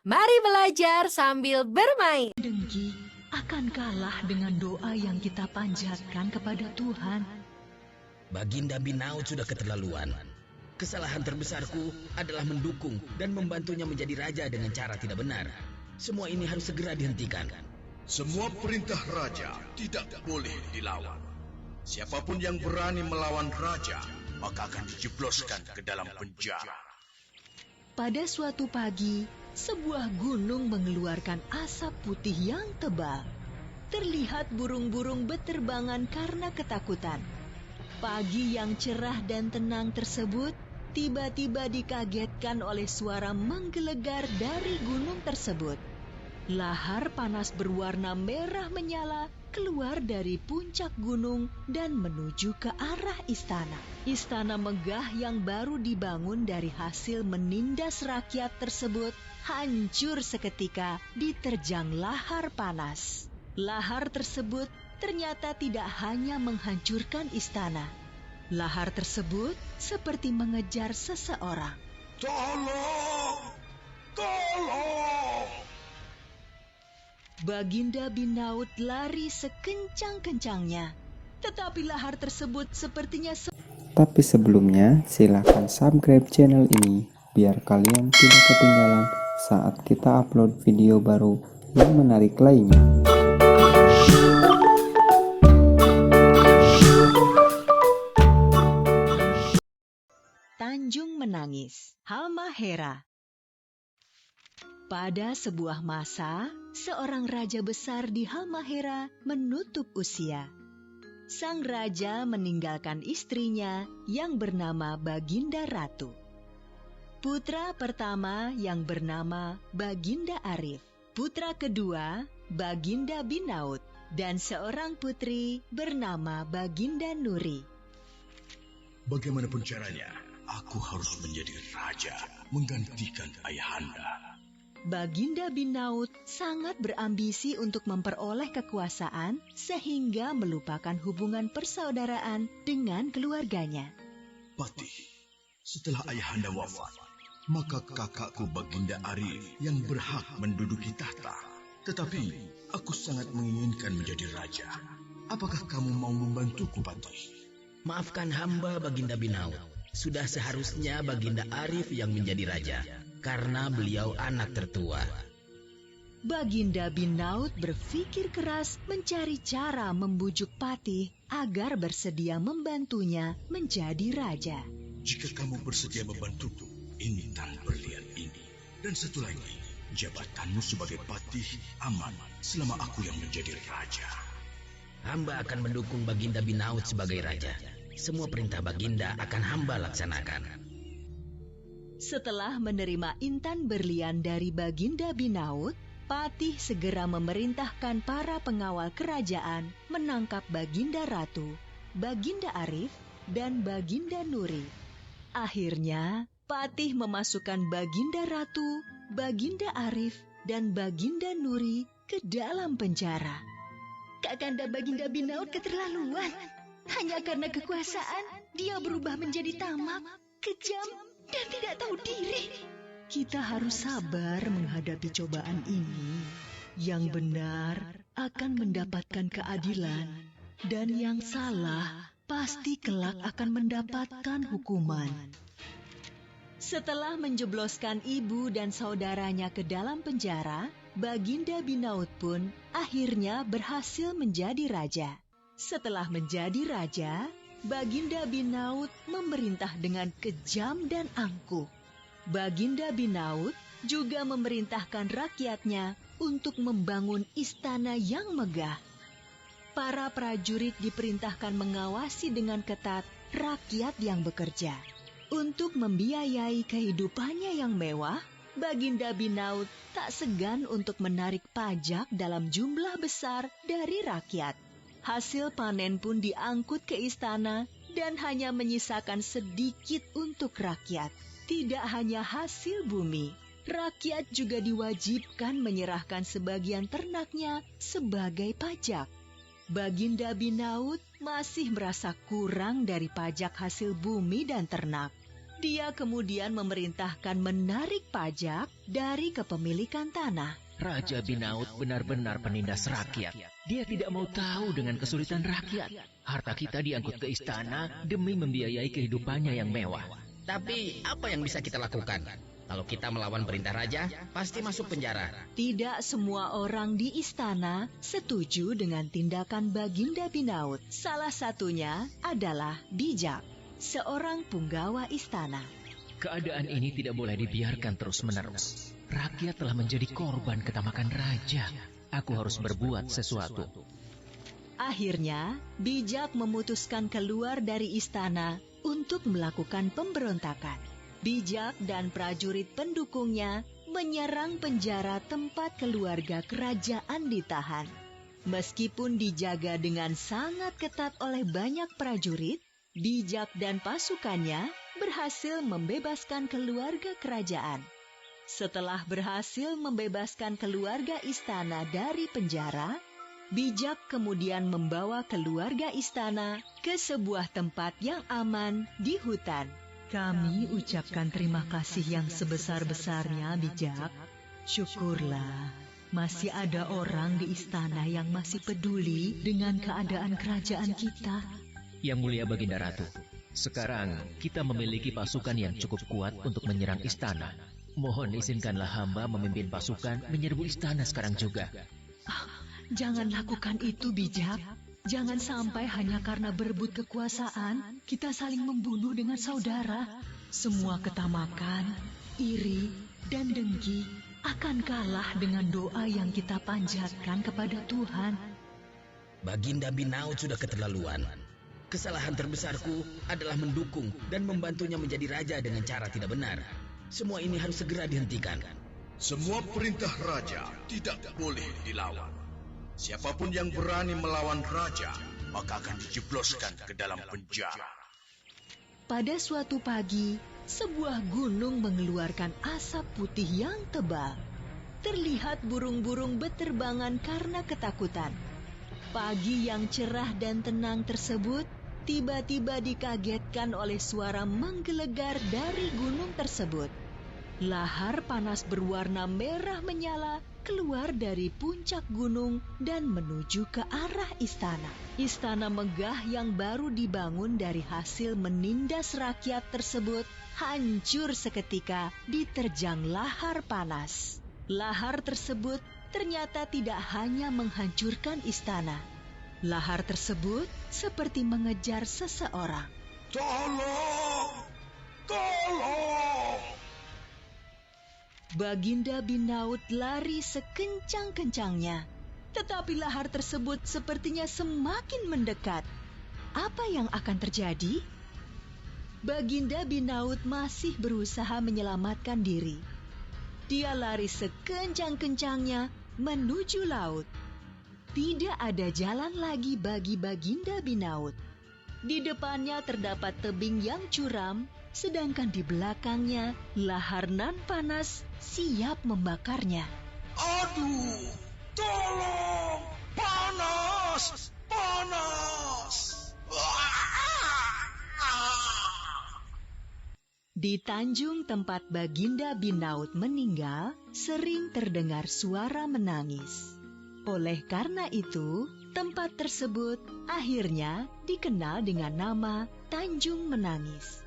Mari belajar sambil bermain. Dengki akan kalah dengan doa yang kita panjatkan kepada Tuhan. Baginda Binaut sudah keterlaluan. Kesalahan terbesarku adalah mendukung dan membantunya menjadi raja dengan cara tidak benar. Semua ini harus segera dihentikan. Semua perintah raja tidak boleh dilawan. Siapapun yang berani melawan raja, maka akan dijebloskan ke dalam penjara. Pada suatu pagi, sebuah gunung mengeluarkan asap putih yang tebal. Terlihat burung-burung beterbangan karena ketakutan. Pagi yang cerah dan tenang tersebut tiba-tiba dikagetkan oleh suara menggelegar dari gunung tersebut. Lahar panas berwarna merah menyala keluar dari puncak gunung dan menuju ke arah istana. Istana megah yang baru dibangun dari hasil menindas rakyat tersebut hancur seketika diterjang lahar panas. Lahar tersebut ternyata tidak hanya menghancurkan istana. Lahar tersebut seperti mengejar seseorang. Tolong! Tolong! Baginda Binaut lari sekencang-kencangnya, tetapi lahar tersebut sepertinya Tapi sebelumnya, silakan subscribe channel ini biar kalian tidak ketinggalan saat kita upload video baru yang menarik lainnya. Tanjung menangis. Halmahera. Pada sebuah masa, seorang raja besar di Halmahera menutup usia. Sang raja meninggalkan istrinya yang bernama Baginda Ratu. Putra pertama yang bernama Baginda Arif. Putra kedua Baginda Binaut. Dan seorang putri bernama Baginda Nuri. Bagaimanapun caranya, aku harus menjadi raja menggantikan ayahanda. Baginda Binaut sangat berambisi untuk memperoleh kekuasaan sehingga melupakan hubungan persaudaraan dengan keluarganya. Patih, setelah ayahanda wafat, maka kakakku Baginda Arif yang berhak menduduki tahta. Tetapi aku sangat menginginkan menjadi raja. Apakah kamu mau membantuku, Patih? Maafkan hamba Baginda Binaut. Sudah seharusnya Baginda Arif yang menjadi raja, karena beliau anak tertua. Baginda Binaut berpikir keras mencari cara membujuk Patih agar bersedia membantunya menjadi raja. Jika kamu bersedia membantuku, intan berlian ini. Dan satu lagi, jabatanmu sebagai patih aman selama aku yang menjadi raja. Hamba akan mendukung Baginda Binaut sebagai raja. Semua perintah Baginda akan hamba laksanakan. Setelah menerima intan berlian dari Baginda Binaut, Patih segera memerintahkan para pengawal kerajaan menangkap Baginda Ratu, Baginda Arif, dan Baginda Nuri. Akhirnya, Patih memasukkan Baginda Ratu, Baginda Arif, dan Baginda Nuri ke dalam penjara. Kakanda Baginda Binaut keterlaluan. Hanya karena kekuasaan, dia berubah menjadi tamak, kejam, dan tidak tahu diri. Kita harus sabar menghadapi cobaan ini. Yang benar akan mendapatkan keadilan, dan yang salah pasti kelak akan mendapatkan hukuman. Setelah menjebloskan ibu dan saudaranya ke dalam penjara, Baginda Binaut pun akhirnya berhasil menjadi raja. Setelah menjadi raja, Baginda Binaut memerintah dengan kejam dan angkuh. Baginda Binaut juga memerintahkan rakyatnya untuk membangun istana yang megah. Para prajurit diperintahkan mengawasi dengan ketat rakyat yang bekerja. Untuk membiayai kehidupannya yang mewah, Baginda Binaut tak segan untuk menarik pajak dalam jumlah besar dari rakyat. Hasil panen pun diangkut ke istana dan hanya menyisakan sedikit untuk rakyat. Tidak hanya hasil bumi, rakyat juga diwajibkan menyerahkan sebagian ternaknya sebagai pajak. Baginda Binaut masih merasa kurang dari pajak hasil bumi dan ternak. Dia kemudian memerintahkan menarik pajak dari kepemilikan tanah. Raja Binaut benar-benar penindas rakyat. Dia tidak mau tahu dengan kesulitan rakyat. Harta kita diangkut ke istana demi membiayai kehidupannya yang mewah. Tapi apa yang bisa kita lakukan? Kalau kita melawan perintah raja, pasti masuk penjara. Tidak semua orang di istana setuju dengan tindakan Baginda Binaut. Salah satunya adalah Bijak, seorang punggawa istana. Keadaan ini tidak boleh dibiarkan terus-menerus. Rakyat telah menjadi korban ketamakan raja. Aku harus berbuat sesuatu. Akhirnya, Bijak memutuskan keluar dari istana untuk melakukan pemberontakan. Bijak dan prajurit pendukungnya menyerang penjara tempat keluarga kerajaan ditahan. Meskipun dijaga dengan sangat ketat oleh banyak prajurit, Bijak dan pasukannya berhasil membebaskan keluarga kerajaan. Setelah berhasil membebaskan keluarga istana dari penjara, Bijak kemudian membawa keluarga istana ke sebuah tempat yang aman di hutan. Kami ucapkan terima kasih yang sebesar-besarnya, Bijak. Syukurlah, masih ada orang di istana yang masih peduli dengan keadaan kerajaan kita. Yang mulia Baginda Ratu, sekarang kita memiliki pasukan yang cukup kuat untuk menyerang istana. Mohon izinkanlah hamba memimpin pasukan menyerbu istana sekarang juga. Jangan lakukan itu, Bijak. Jangan sampai hanya karena berebut kekuasaan, kita saling membunuh dengan saudara. Semua ketamakan, iri, dan dengki akan kalah dengan doa yang kita panjatkan kepada Tuhan. Baginda Binaut sudah keterlaluan. Kesalahan terbesarku adalah mendukung dan membantunya menjadi raja dengan cara tidak benar. Semua ini harus segera dihentikan. Semua perintah raja tidak boleh dilawan. Siapapun yang berani melawan raja, maka akan dijebloskan ke dalam penjara. Pada suatu pagi, sebuah gunung mengeluarkan asap putih yang tebal. Terlihat burung-burung beterbangan karena ketakutan. Pagi yang cerah dan tenang tersebut tiba-tiba dikagetkan oleh suara menggelegar dari gunung tersebut. Lahar panas berwarna merah menyala keluar dari puncak gunung dan menuju ke arah istana. Istana megah yang baru dibangun dari hasil menindas rakyat tersebut hancur seketika diterjang lahar panas. Lahar tersebut ternyata tidak hanya menghancurkan istana. Lahar tersebut seperti mengejar seseorang. Tolong! Tolong! Baginda Binaut lari sekencang-kencangnya, tetapi lahar tersebut sepertinya semakin mendekat. Apa yang akan terjadi? Baginda Binaut masih berusaha menyelamatkan diri. Dia lari sekencang-kencangnya menuju laut. Tidak ada jalan lagi bagi Baginda Binaut. Di depannya terdapat tebing yang curam, sedangkan di belakangnya lahar nan panas siap membakarnya. Aduh! Tolong! Panas! Panas! Di Tanjung tempat Baginda Binaut meninggal, sering terdengar suara menangis. Oleh karena itu, tempat tersebut akhirnya dikenal dengan nama Tanjung Menangis.